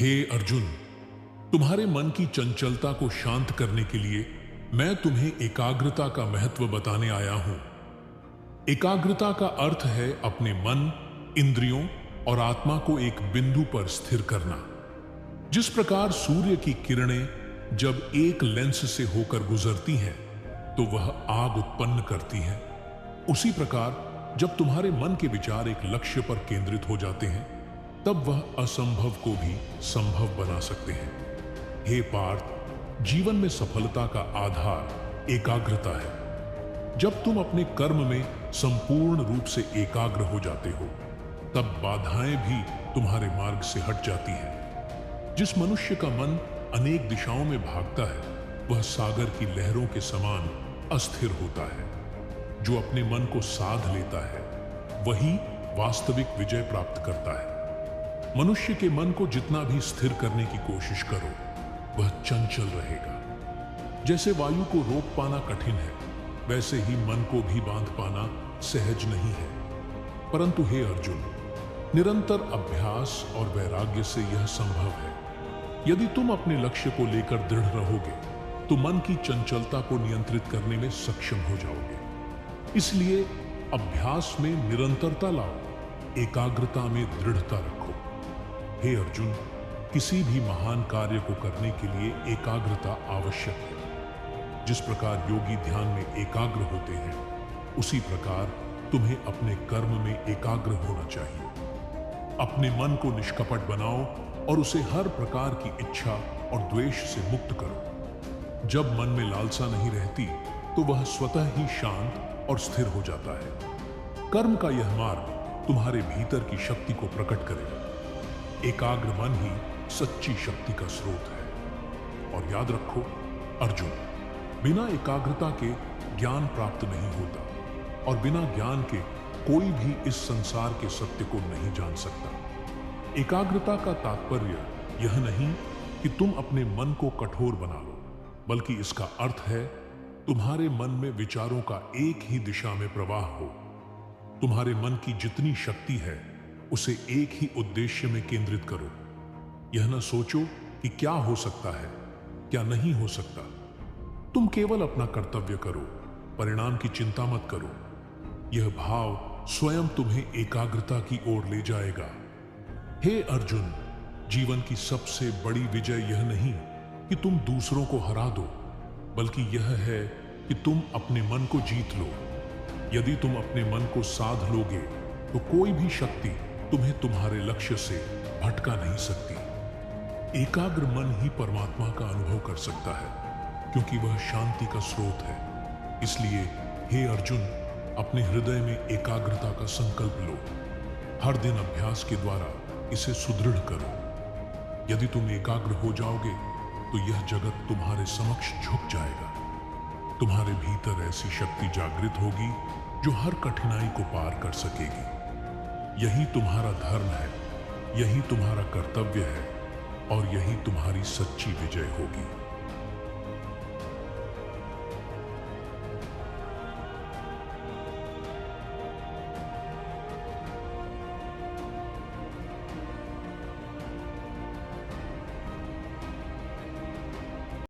हे अर्जुन, तुम्हारे मन की चंचलता को शांत करने के लिए मैं तुम्हें एकाग्रता का महत्व बताने आया हूं। एकाग्रता का अर्थ है अपने मन, इंद्रियों और आत्मा को एक बिंदु पर स्थिर करना। जिस प्रकार सूर्य की किरणें जब एक लेंस से होकर गुजरती हैं तो वह आग उत्पन्न करती हैं, उसी प्रकार जब तुम्हारे मन के विचार एक लक्ष्य पर केंद्रित हो जाते हैं तब वह असंभव को भी संभव बना सकते हैं। हे पार्थ, जीवन में सफलता का आधार एकाग्रता है। जब तुम अपने कर्म में संपूर्ण रूप से एकाग्र हो जाते हो तब बाधाएं भी तुम्हारे मार्ग से हट जाती हैं। जिस मनुष्य का मन अनेक दिशाओं में भागता है वह सागर की लहरों के समान अस्थिर होता है। जो अपने मन को साध लेता है वही वास्तविक विजय प्राप्त करता है। मनुष्य के मन को जितना भी स्थिर करने की कोशिश करो वह चंचल रहेगा। जैसे वायु को रोक पाना कठिन है वैसे ही मन को भी बांध पाना सहज नहीं है। परंतु हे अर्जुन, निरंतर अभ्यास और वैराग्य से यह संभव है। यदि तुम अपने लक्ष्य को लेकर दृढ़ रहोगे तो मन की चंचलता को नियंत्रित करने में सक्षम हो जाओगे। इसलिए अभ्यास में निरंतरता लाओ, एकाग्रता में दृढ़ता रखो। हे अर्जुन, किसी भी महान कार्य को करने के लिए एकाग्रता आवश्यक है। जिस प्रकार योगी ध्यान में एकाग्र होते हैं उसी प्रकार तुम्हें अपने कर्म में एकाग्र होना चाहिए। अपने मन को निष्कपट बनाओ और उसे हर प्रकार की इच्छा और द्वेष से मुक्त करो। जब मन में लालसा नहीं रहती तो वह स्वतः ही शांत और स्थिर हो जाता है। कर्म का यह मार्ग तुम्हारे भीतर की शक्ति को प्रकट करेगा। एकाग्र मन ही सच्ची शक्ति का स्रोत है। और याद रखो अर्जुन, बिना एकाग्रता के ज्ञान प्राप्त नहीं होता और बिना ज्ञान के कोई भी इस संसार के सत्य को नहीं जान सकता। एकाग्रता का तात्पर्य यह नहीं कि तुम अपने मन को कठोर बना लो, बल्कि इसका अर्थ है तुम्हारे मन में विचारों का एक ही दिशा में प्रवाह हो। तुम्हारे मन की जितनी शक्ति है उसे एक ही उद्देश्य में केंद्रित करो। यह न सोचो कि क्या हो सकता है, क्या नहीं हो सकता। तुम केवल अपना कर्तव्य करो, परिणाम की चिंता मत करो। यह भाव स्वयं तुम्हें एकाग्रता की ओर ले जाएगा। हे अर्जुन, जीवन की सबसे बड़ी विजय यह नहीं कि तुम दूसरों को हरा दो, बल्कि यह है कि तुम अपने मन को जीत लो। यदि तुम अपने मन को साध लोगे तो कोई भी शक्ति तुम्हें तुम्हारे लक्ष्य से भटका नहीं सकती। एकाग्र मन ही परमात्मा का अनुभव कर सकता है क्योंकि वह शांति का स्रोत है। इसलिए हे अर्जुन, अपने हृदय में एकाग्रता का संकल्प लो। हर दिन अभ्यास के द्वारा इसे सुदृढ़ करो। यदि तुम एकाग्र हो जाओगे तो यह जगत तुम्हारे समक्ष झुक जाएगा। तुम्हारे भीतर ऐसी शक्ति जागृत होगी जो हर कठिनाई को पार कर सकेगी। यही तुम्हारा धर्म है, यही तुम्हारा कर्तव्य है और यही तुम्हारी सच्ची विजय होगी।